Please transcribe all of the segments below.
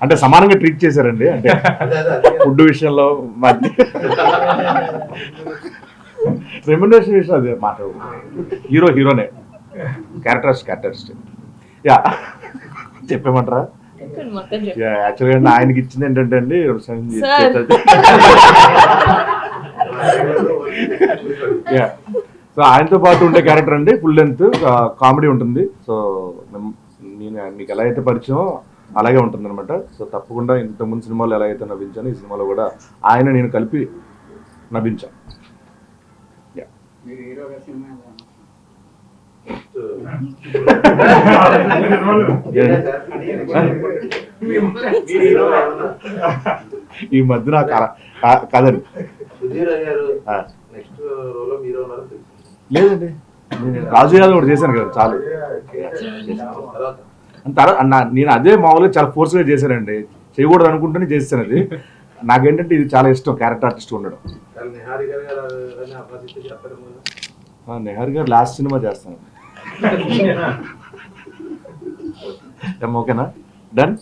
అంటే సమానంగా ట్రీట్ చేశారండి, అంటే ఫుడ్ విషయంలో మధ్య రెమ్యునరేషన్ విషయం అదే మాట్లాడు. హీరోనే క్యారెక్టరిస్ట్ యా చెప్పేమంటారా? యాక్చువల్గా ఆయనకి ఇచ్చింది ఏంటంటే అండి, సో ఆయనతో పాటు ఉండే క్యారెక్టర్ అండి ఫుల్ లెంత్ కామెడీ ఉంటుంది. సో నేను మీకు ఎలా అయితే పరిచయం అలాగే ఉంటుంది అనమాట. సో తప్పకుండా ఇంతకుముందు సినిమాలో ఎలా అయితే నవ్వించాను, ఈ సినిమాలో కూడా ఆయన నేను కలిపి నవ్వించాను. ఈ మధ్య నాకు కాదండి, లేదండి రాజు యాదవ్ కూడా చేశాను కదా చాలు. నేను అదే మామూలుగా చాలా ఫోర్స్గా చేశానండి, చేయకూడదు అనుకుంటూనే చేశాను. అది నాకేంటంటే ఇది చాలా ఇష్టం, క్యారెక్టర్ ఆర్టిస్ట్ ఉండడం. నిహార్ గారు లాస్ట్ సినిమా చేస్తాను. ఓకేనా, డన్.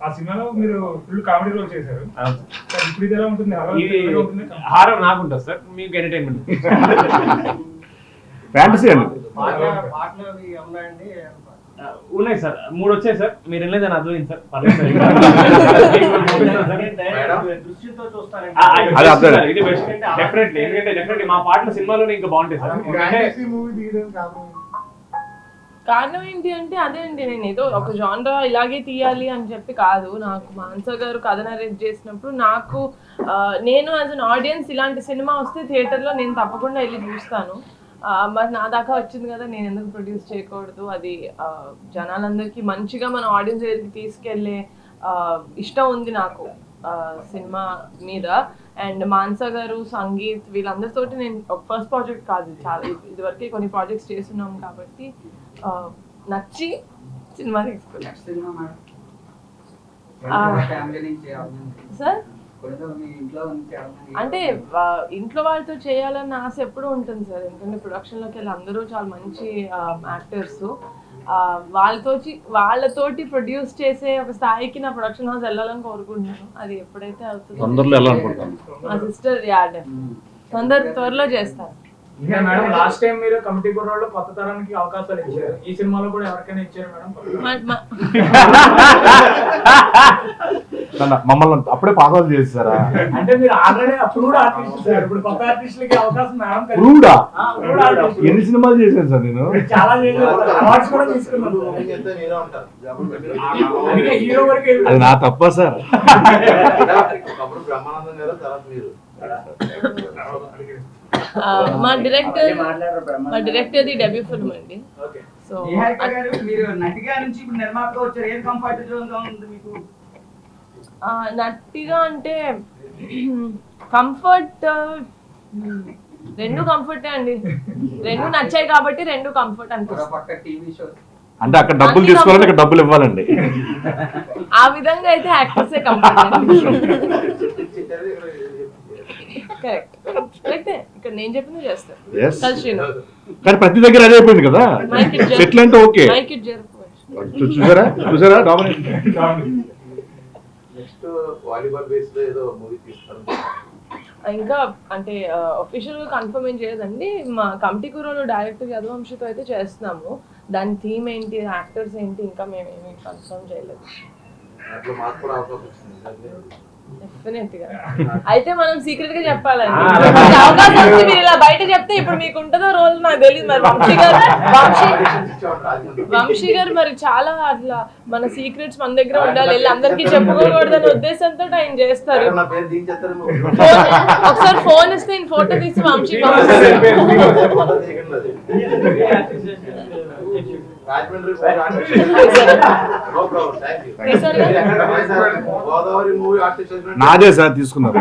ఆ సినిమాలో మీరు ఫుల్ కామెడీ రోల్ చేశారు. ఇప్పుడు ఇది ఎలా ఉంటుంది? హారర్ నాకు ఉంటుంది సార్, మీకు ఎంటర్టైన్మెంట్. ఫ్యాంటసీ అండి. ఉన్నాయి సార్, 3 వచ్చాయి సార్. మీరు వెళ్ళేదని అర్థమైంది సార్. డెఫినెట్లీ, ఎందుకంటే డెఫినెట్లీ మా పాటలు సినిమాలోనే ఇంకా బాగుంటాయి సార్. కారణం ఏంటి అంటే అదే అండి, నేను ఏదో ఒక జానరా ఇలాగే తీయాలి అని చెప్పి కాదు. నాకు మానస గారు కథ నరేట్ చేసినప్పుడు నాకు నేను యాజ్ అన్ ఆడియన్స్ ఇలాంటి సినిమా వస్తే థియేటర్లో నేను తప్పకుండా వెళ్ళి చూస్తాను. మరి నా దాకా వచ్చింది కదా, నేను ఎందుకు ప్రొడ్యూస్ చేయకూడదు? అది జనాలందరికీ మంచిగా మన ఆడియన్స్ దగ్గరికి తీసుకెళ్లే ఇష్టం ఉంది నాకు సినిమా మీద. అండ్ మానస గారు, సంగీత్, వీళ్ళందరితోటి నేను ఫస్ట్ ప్రాజెక్ట్ కాదు, చాలా ఇదివరకే కొన్ని ప్రాజెక్ట్స్ చేస్తున్నాం కాబట్టి నచ్చి సినిమా తీసుకున్నాను సార్. అంటే ఇంట్లో వాళ్ళతో చేయాలన్న ఆశ ఎప్పుడూ ఉంటుంది సార్, ఎందుకంటే ప్రొడక్షన్లోకి వెళ్ళి అందరూ చాలా మంచి యాక్టర్స్. వాళ్ళతోటి ప్రొడ్యూస్ చేసే ఒక స్థాయికి నా ప్రొడక్షన్ హౌస్ వెళ్ళాలని కోరుకుంటున్నాను. అది ఎప్పుడైతే అవుతుందో మా సిస్టర్ త్వరలో చేస్తాను. మేడం లాస్ట్ టైం మీరు కమిటీ కుర్రాళ్ళు కొత్త తరానికి అవకాశాలు ఇచ్చారు, ఈ సినిమాలో కూడా ఎవరికైనా ఇచ్చారు మేడం? మమ్మల్ని అప్పుడే పాసాలు చేస్తారా? అంటే మీరు ఆల్రెడీ అప్రూవ్డ్ ఆర్టిస్ట్ సార్, ఇప్పుడు కొత్త ఆర్టిస్టులకి అవకాశం మేడం. ఎన్ని సినిమాలు చేశాను సార్ నేను, చాలా అవార్డ్స్ కూడా తీసుకున్నాను. హీరో వరకు అది నా తప్ప సార్? మా డైరెక్టర్ డెబ్యూ ఫిల్మ్ అండి. సో మీరు నటిగా నుంచి ఇప్పుడు నిర్మాతగా వచ్చారు, ఏది కంఫర్ట్ జోన్ గా ఉంది మీకు? నటిగా అంటే కంఫర్ట్, రెండు కంఫర్టే అండి, రెండు నచ్చాయి కాబట్టి రెండు కంఫర్ట్ అనిపిస్తుంది. అంటే అక్కడ డబ్బులు తీసుకోవాలంటే ఇక్కడ డబ్బులు ఇవ్వాలండి, ఆ విధంగా అయితే యాక్టర్సే కంఫర్ట్. కరెక్ట్, ఇక్కడ నేను చెప్పింది చేస్తాను. కానీ ప్రతి దగ్గర అదే అయిపోయింది కదా, సెటిల్ అంటే ఓకే. చూసారా ఇంకా అంటే అఫీషియల్ గా కన్ఫర్మ్ ఏం చేయదండి. మా కమిటీ కుర్రోలు డైరెక్టర్ యదువంశితో అయితే చేస్తున్నాము. దాని థీమ్ ఏంటి, యాక్టర్స్ ఏంటి, ఇంకా మేమేమి కన్ఫర్మ్ చేయలేదు. డెఫినెట్ గా అయితే మనం సీక్రెట్ గా చెప్పాలండి. అవకాశం వచ్చి మీరు ఇలా బయట చెప్తే ఇప్పుడు మీకు ఉంటుందో రోల్ నాకు తెలియదు. మరి వంశీ గారు మరి చాలా అట్లా మన సీక్రెట్స్ మన దగ్గర ఉండాలి, వెళ్ళి అందరికి చెప్పుకోకూడదనే ఉద్దేశంతో ఆయన చేస్తారు. ఒకసారి ఫోన్ ఇస్తే నేను ఫోటో తీసి వంశీ నాదే సార్ తీసుకున్నారు.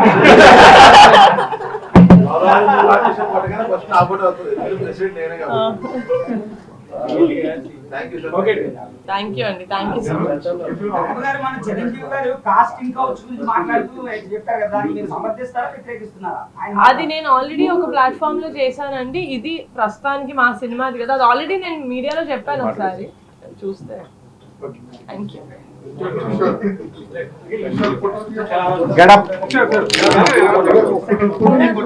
ఓకే థ్యాంక్ యూ అండి, థ్యాంక్ యూ సో మచ్. బాబు గారు, మన చిరంజీవి గారు కాస్టింగ్ కౌచ్ గురించి మాట్లాడుతూ చెప్పారు కదా, దాన్ని మీరు సమర్థిస్తారా వ్యతిరేకిస్తున్నారా? అది నేను ఆల్రెడీ ఒక ప్లాట్ఫామ్ లో చేశానండి. ఇది ప్రస్తుతానికి మా సినిమాది కదా, అది ఆల్రెడీ నేను మీడియాలో చెప్పాను ఒకసారి, చూస్తే. Thank you. Get up.